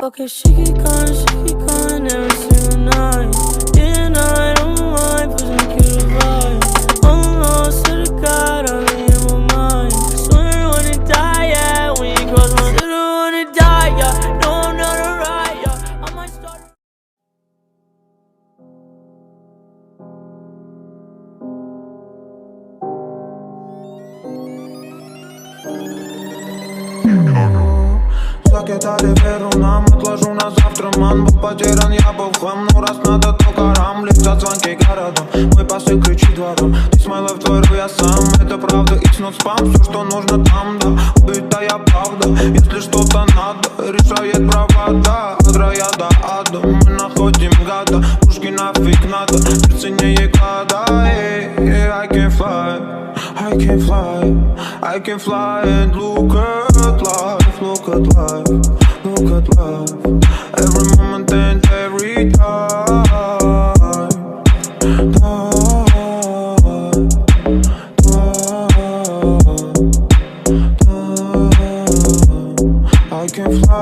Okay, she keep calling every single night. And I don't mind pushing the vibe. Almost to the God, only in my mind. Swear I wanna die, yeah. When you cross my city, I wanna die, yeah. No, I'm not alright, yeah. I might start. Закидали веру нам, отложу на завтра, ман. Был потерян, я был в хлам, но раз надо, то карам. Летят звонки городом, мой посыл кричит двором. This my life, творю я сам, это правда, it's not spam. Все, что нужно там, да, убитая правда. Если что-то надо, решает провода. От рая до ада, мы находим гада. Пушки нафиг надо, сердце не ягода. I can fly, I can fly, I can fly and look at life, look at life, look at life. Every moment and every time, I can fly.